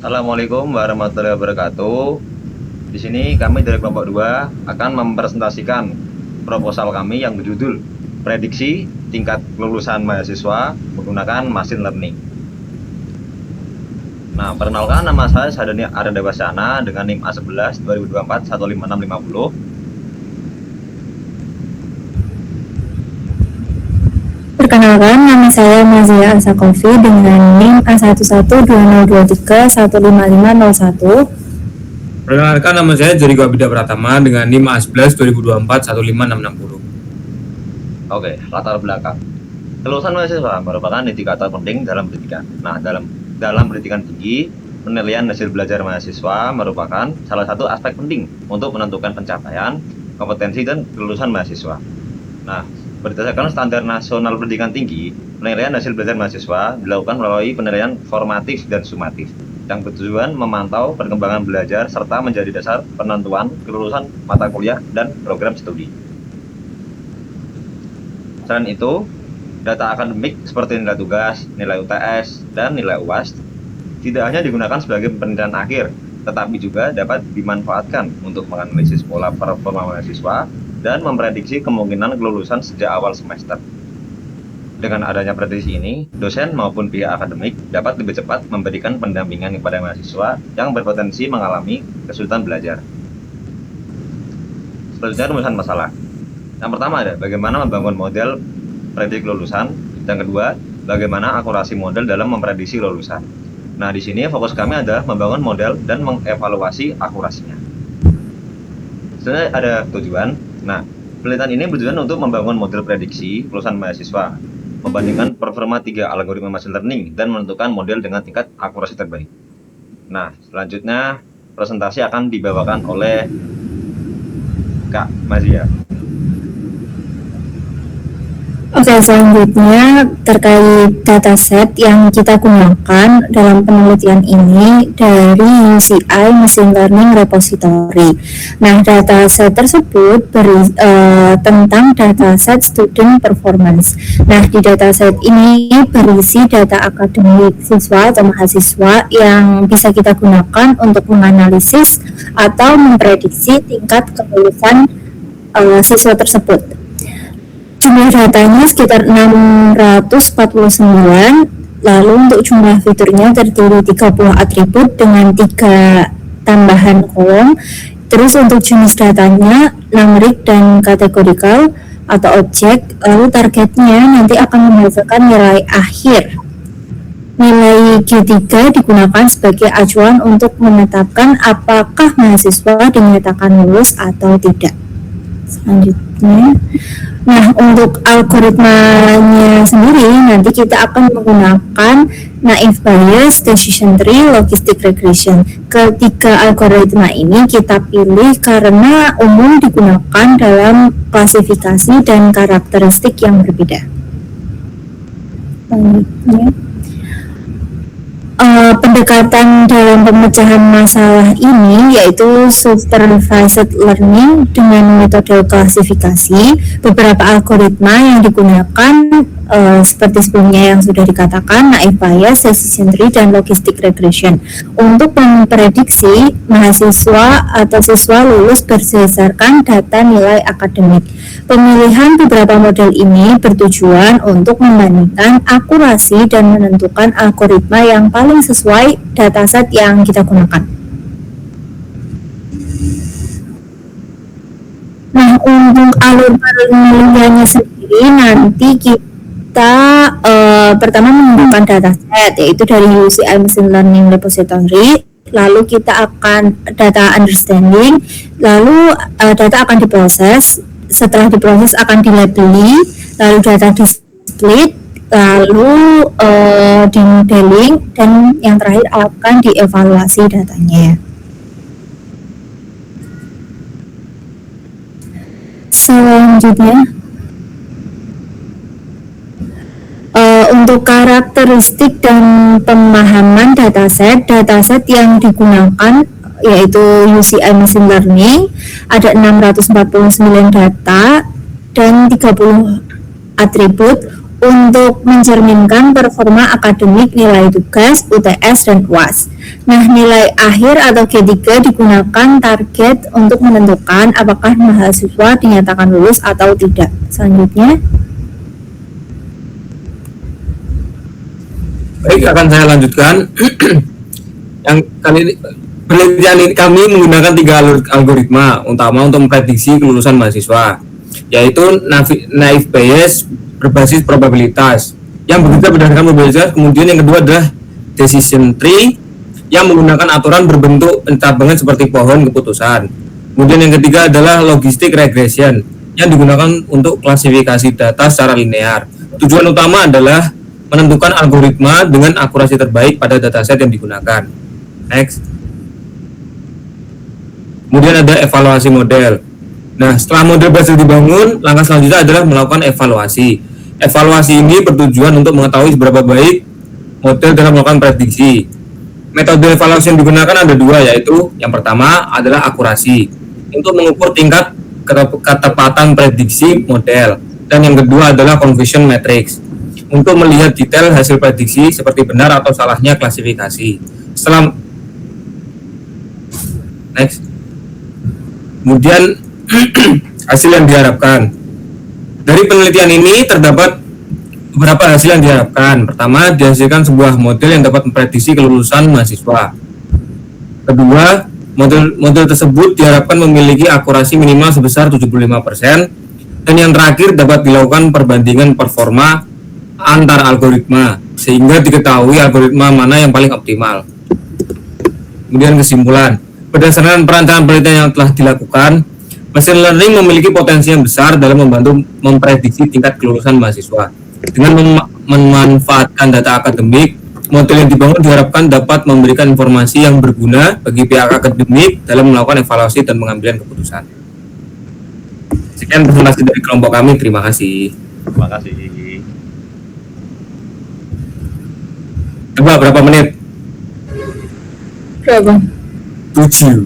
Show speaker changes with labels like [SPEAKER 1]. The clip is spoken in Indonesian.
[SPEAKER 1] Assalamualaikum warahmatullahi wabarakatuh. Di sini kami dari kelompok 2 akan mempresentasikan proposal kami yang berjudul Prediksi Tingkat Kelulusan Mahasiswa Menggunakan Machine Learning. Nah, perkenalkan, nama saya Sadani Arenda Wasyana dengan NIM A11 2024 15650.
[SPEAKER 2] Perkenalkan, nama saya Mazia Asakofi dengan NIM A112023 15501.
[SPEAKER 3] Perkenalkan, nama saya Jerigo Abida Pratama dengan NIM A11 2024 15660.
[SPEAKER 1] Oke, latar belakang. Kelulusan mahasiswa merupakan indikator penting dalam pendidikan. Nah, dalam pendidikan tinggi, penilaian hasil belajar mahasiswa merupakan salah satu aspek penting untuk menentukan pencapaian, kompetensi, dan kelulusan mahasiswa. Nah, berdasarkan standar nasional pendidikan tinggi, penilaian hasil belajar mahasiswa dilakukan melalui penilaian formatif dan sumatif yang bertujuan memantau perkembangan belajar serta menjadi dasar penentuan kelulusan mata kuliah dan program studi. Selain itu, data akademik seperti nilai tugas, nilai UTS, dan nilai UAS tidak hanya digunakan sebagai penilaian akhir, tetapi juga dapat dimanfaatkan untuk menganalisis pola performa mahasiswa dan memprediksi kemungkinan kelulusan sejak awal semester. Dengan adanya prediksi ini, dosen maupun pihak akademik dapat lebih cepat memberikan pendampingan kepada mahasiswa yang berpotensi mengalami kesulitan belajar. Selanjutnya, rumusan masalah. Yang pertama ada bagaimana membangun model prediksi kelulusan. Yang kedua, bagaimana akurasi model dalam memprediksi kelulusan. Nah, di sini fokus kami adalah membangun model dan mengevaluasi akurasinya. Sebenarnya ada tujuan. Nah, penelitian ini bertujuan untuk membangun model prediksi kelulusan mahasiswa, membandingkan performa 3 algoritma machine learning dan menentukan model dengan tingkat akurasi terbaik. Nah, selanjutnya presentasi akan dibawakan oleh Kak Mazia.
[SPEAKER 2] Oke, selanjutnya terkait dataset yang kita gunakan dalam penelitian ini dari UCI Machine Learning Repository. Nah, dataset tersebut tentang dataset student performance. Nah, di dataset ini berisi data akademik siswa atau mahasiswa yang bisa kita gunakan untuk menganalisis atau memprediksi tingkat kelulusan siswa tersebut. Jumlah datanya sekitar 649, lalu untuk jumlah fiturnya terdiri 30 atribut dengan 3 tambahan kolom. Terus untuk jenis datanya numerik dan kategorikal atau objek, lalu targetnya nanti akan menghasilkan nilai akhir. Nilai G3 digunakan sebagai acuan untuk menetapkan apakah mahasiswa dinyatakan lulus atau tidak. Selanjutnya, nah, untuk algoritmanya sendiri nanti kita akan menggunakan naive Bayes, decision tree, logistic regression. Ketiga algoritma ini kita pilih karena umum digunakan dalam klasifikasi dan karakteristik yang berbeda. Selanjutnya, pendekatan dalam pemecahan masalah ini yaitu supervised learning dengan metode klasifikasi. Beberapa algoritma yang digunakan seperti sebelumnya yang sudah dikatakan, naive Bayes, decision tree, dan logistic regression untuk memprediksi mahasiswa atau siswa lulus berdasarkan data nilai akademik. Pemilihan beberapa model ini bertujuan untuk membandingkan akurasi dan menentukan algoritma yang paling sesuai dataset yang kita gunakan. Nah, untuk alur penelitiannya sendiri nanti kita pertama menggunakan dataset yaitu dari UCI Machine Learning Repository, lalu kita akan data understanding, lalu data akan diproses, setelah diproses akan dilabeli, lalu data di split, lalu di modeling, dan yang terakhir akan dievaluasi datanya. Selanjutnya, untuk karakteristik dan pemahaman dataset yang digunakan yaitu UCI Machine Learning, ada 649 data dan 30 atribut. untuk mencerminkan performa akademik, nilai tugas, UTS, dan UAS. Nah, nilai akhir atau G3 digunakan target untuk menentukan apakah mahasiswa dinyatakan lulus atau tidak. Selanjutnya,
[SPEAKER 3] Baik, akan saya lanjutkan. Yang kali ini penelitian ini kami menggunakan 3 algoritma utama untuk memprediksi kelulusan mahasiswa, yaitu naive Bayes berbasis probabilitas yang bekerja berdasarkan probabilitas. Kemudian yang kedua adalah decision tree yang menggunakan aturan berbentuk pencabangan seperti pohon keputusan. Kemudian yang ketiga adalah logistic regression yang digunakan untuk klasifikasi data secara linear. Tujuan utama adalah menentukan algoritma dengan akurasi terbaik pada dataset yang digunakan. Next. Kemudian ada evaluasi model. Nah, setelah model berhasil dibangun, langkah selanjutnya adalah melakukan evaluasi. Evaluasi ini bertujuan untuk mengetahui seberapa baik model dalam melakukan prediksi. Metode evaluasi yang digunakan ada 2, yaitu yang pertama adalah akurasi untuk mengukur tingkat ketepatan prediksi model, dan yang kedua adalah confusion matrix untuk melihat detail hasil prediksi seperti benar atau salahnya klasifikasi. Next. Kemudian hasil yang diharapkan. Dari penelitian ini terdapat beberapa hasil yang diharapkan. Pertama, dihasilkan sebuah model yang dapat memprediksi kelulusan mahasiswa. Kedua, model tersebut diharapkan memiliki akurasi minimal sebesar 75%. Dan yang terakhir, dapat dilakukan perbandingan performa antar algoritma sehingga diketahui algoritma mana yang paling optimal. Kemudian kesimpulan, berdasarkan perencanaan penelitian yang telah dilakukan, machine learning memiliki potensi yang besar dalam membantu memprediksi tingkat kelulusan mahasiswa. Dengan memanfaatkan data akademik, model yang dibangun diharapkan dapat memberikan informasi yang berguna bagi pihak akademik dalam melakukan evaluasi dan pengambilan keputusan. Sekian presentasi dari kelompok kami, terima kasih.
[SPEAKER 1] Terima kasih.
[SPEAKER 3] Coba berapa menit?
[SPEAKER 2] berapa?
[SPEAKER 3] 7.